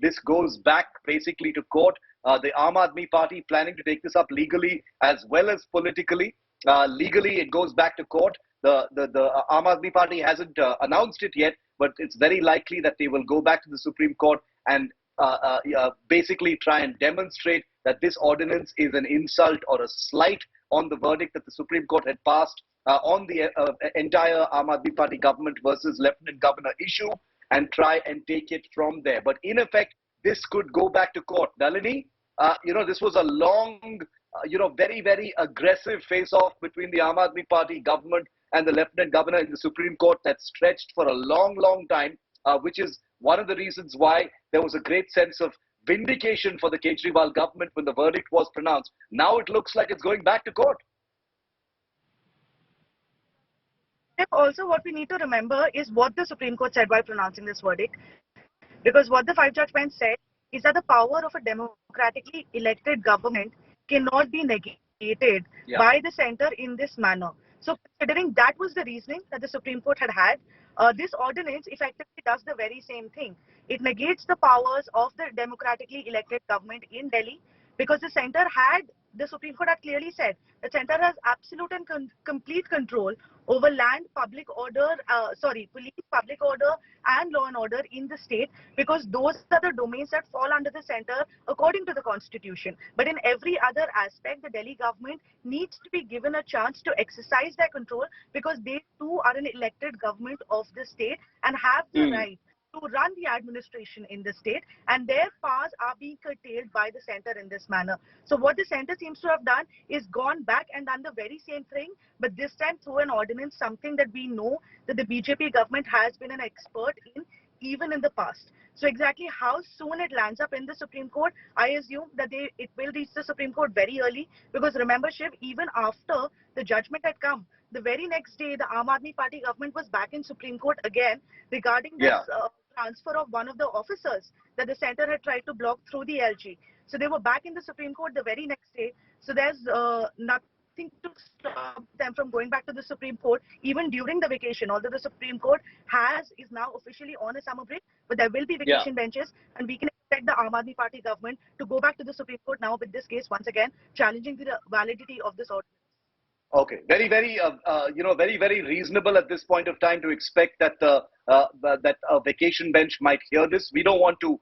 this goes back basically to court. The Aam Aadmi Party planning to take this up legally as well as politically. Legally, it goes back to court. The Aam Aadmi Party hasn't announced it yet, but it's very likely that they will go back to the Supreme Court and basically try and demonstrate that this ordinance is an insult or a slight on the verdict that the Supreme Court had passed on the entire Aam Aadmi Party government versus Lieutenant Governor issue, and try and take it from there. But in effect, this could go back to court. Nalini, this was a long, very, very aggressive face-off between the Aam Aadmi Party government and the Lieutenant Governor in the Supreme Court that stretched for a long, long time, which is one of the reasons why there was a great sense of vindication for the Kejriwal government when the verdict was pronounced. Now it looks like it's going back to court. Also, what we need to remember is what the Supreme Court said while pronouncing this verdict. Because what the 5-judge bench said is that the power of a democratically elected government cannot be negated by the center in this manner. So considering that was the reasoning that the Supreme Court had, this ordinance effectively does the very same thing. It negates the powers of the democratically elected government in Delhi, because the center had, the Supreme Court had clearly said, the center has absolute and complete control over land, public order, police, public order and law and order in the state, because those are the domains that fall under the center according to the constitution. But in every other aspect, the Delhi government needs to be given a chance to exercise their control, because they too are an elected government of the state and have the right to run the administration in the state, and their powers are being curtailed by the center in this manner. So what the center seems to have done is gone back and done the very same thing, but this time through an ordinance, something that we know that the BJP government has been an expert in even in the past. So exactly how soon it lands up in the Supreme Court, I assume that it will reach the Supreme Court very early, because remember, Shiv, even after the judgment had come, the very next day, the Aam Aadmi Party government was back in Supreme Court again regarding this transfer of one of the officers that the center had tried to block through the LG. So they were back in the Supreme Court the very next day. So there's nothing to stop them from going back to the Supreme Court even during the vacation. Although the Supreme Court is now officially on a summer break, but there will be vacation benches, and we can expect the Aam Aadmi Party government to go back to the Supreme Court now with this case once again, challenging the validity of this ordinance. Okay, very, very, very, very reasonable at this point of time to expect that that a vacation bench might hear this. We don't want to,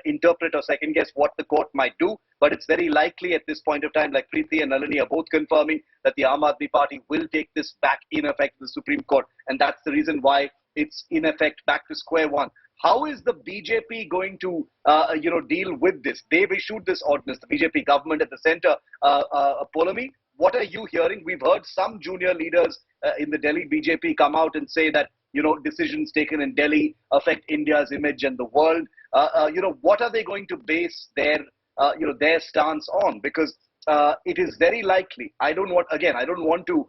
interpret or second guess what the court might do, but it's very likely at this point of time, like Preeti and Nalini are both confirming, that the Aam Aadmi Party will take this back in effect to the Supreme Court, and that's the reason why it's in effect back to square one. How is the BJP going to, deal with this? They've issued this ordinance, the BJP government at the center. Poulomi, what are you hearing? We've heard some junior leaders in the Delhi BJP come out and say that, decisions taken in Delhi affect India's image and the world. What are they going to base their stance on? Because it is very likely, I don't want to,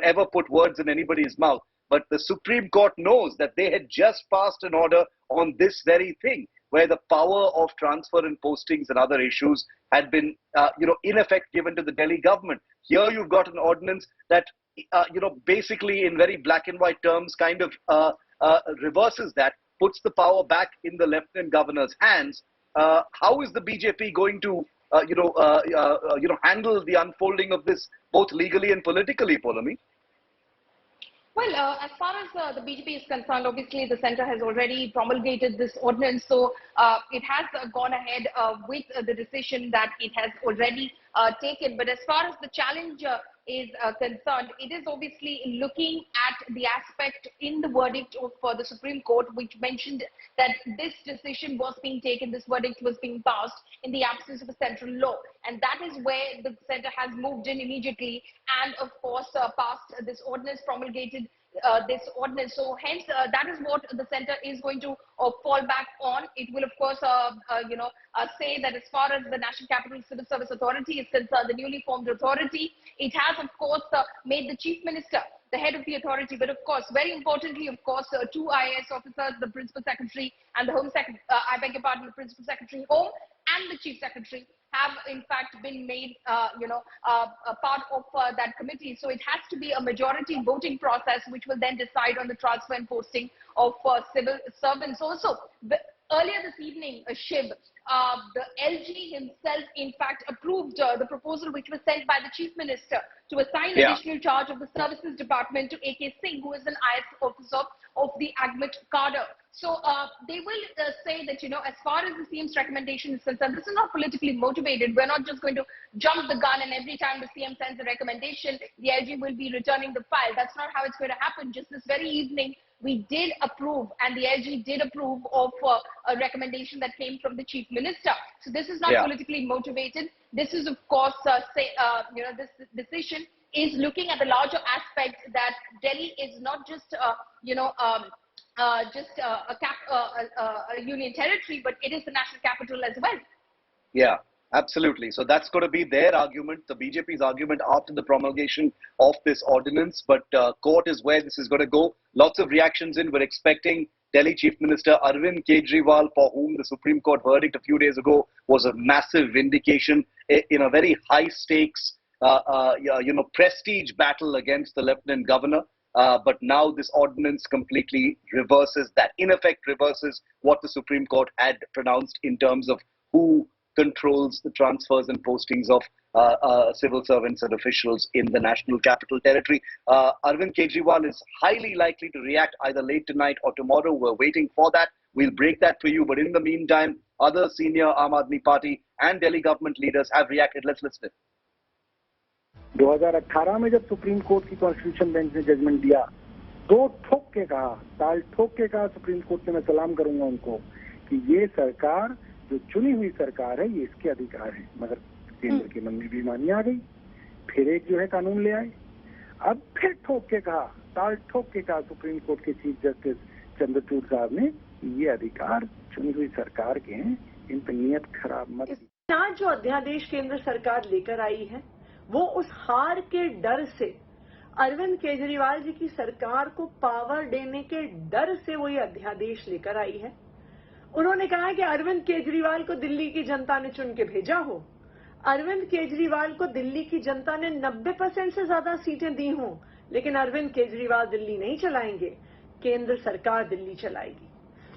ever put words in anybody's mouth, but the Supreme Court knows that they had just passed an order on this very thing, where the power of transfer and postings and other issues had been, in effect given to the Delhi government. Here you've got an ordinance that, basically in very black and white terms kind of reverses that, puts the power back in the Lieutenant Governor's hands. How is the BJP going to, handle the unfolding of this both legally and politically, Poulomi? Well, as far as the BJP is concerned, obviously the centre has already promulgated this ordinance, so it has gone ahead with the decision that it has already taken. But as far as the challenge is concerned, it is obviously looking at the aspect in the verdict of the Supreme Court, which mentioned that this decision was being taken, this verdict was being passed in the absence of a central law. And that is where the centre has moved in immediately and, of course, passed this ordinance, promulgated this ordinance. So hence, that is what the centre is going to fall back on. It will, of course, say that as far as the National Capital Civil Service Authority is concerned, the newly formed authority, it has, of course, made the Chief Minister the head of the authority. But, of course, very importantly, of course, two IAS officers, the Principal Secretary and the Home Secretary, the Principal Secretary Home and the Chief Secretary have in fact been made, a part of that committee. So it has to be a majority voting process, which will then decide on the transfer and posting of civil servants also. earlier this evening, Shiv, the LG himself, in fact, approved the proposal which was sent by the Chief Minister to assign additional charge of the Services Department to AK Singh, who is an IS officer of the AGMIT cadre. So they will say that, as far as the CM's recommendation is concerned, this is not politically motivated. We're not just going to jump the gun and every time the CM sends a recommendation, the LG will be returning the file. That's not how it's going to happen. Just this very evening, we did approve, and the LG did approve of a recommendation that came from the Chief Minister. So this is not politically motivated. This is, of course, this decision is looking at the larger aspect that Delhi is not just, a union territory, but it is the national capital as well. Yeah, absolutely. So that's going to be their argument, the BJP's argument after the promulgation of this ordinance. But court is where this is going to go. Lots of reactions in. We're expecting Delhi Chief Minister Arvind Kejriwal, for whom the Supreme Court verdict a few days ago was a massive vindication in a very high stakes, prestige battle against the Lieutenant Governor. But now this ordinance completely reverses that, in effect reverses what the Supreme Court had pronounced in terms of who controls the transfers and postings of civil servants and officials in the National Capital Territory. Arvind Kejriwal is highly likely to react either late tonight or tomorrow. We're waiting for that. We'll break that for you. But in the meantime, other senior Aam Aadmi Party and Delhi government leaders have reacted. Let's listen. 2018 में जब supreme court की constitution bench ने judgement दिया, दो ठोक के कहा, ताल ठोक के कहा सुप्रीम कोर्ट ने, मैं सलाम करूंगा उनको, कि ये सरकार जो चुनी हुई सरकार है, ये इसके अधिकार है। मगर केंद्र की मंगी बेईमानी आ गई, फिर एक जो है कानून ले आए। अब फिर ठोक के कहा, ताल ठोक के कहा सुप्रीम कोर्ट के चीफ जस्टिस चंद्रचूड़ साहब ने, ये अधिकार चुनी हुई सरकार के हैं, इन पर नियत खराब मत। आज जो अध्यादेश केंद्र सरकार लेकर आई है, वो उस हार के डर से, अरविंद केजरीवाल जी की सरकार को पावर देने के डर से वो ये अध्यादेश लेकर आई है। उन्होंने कहा है कि अरविंद केजरीवाल को दिल्ली की जनता ने चुन के भेजा हो, अरविंद केजरीवाल को दिल्ली की जनता ने 90% से ज्यादा सीटें दी हों, लेकिन अरविंद केजरीवाल दिल्ली नहीं चलाएंगे, केंद्र सरकार दिल्ली चलाएगी।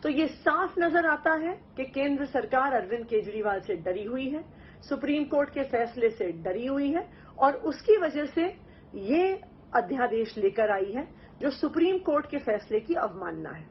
तो ये साफ नजर आता है कि केंद्र सरकार अरविंद केजरीवाल से डरी हुई है, सुप्रीम कोर्ट के फैसले से डरी हुई है, और उसकी वजह से ये अध्यादेश लेकर आई है जो सुप्रीम कोर्ट के फैसले की अवमानना है।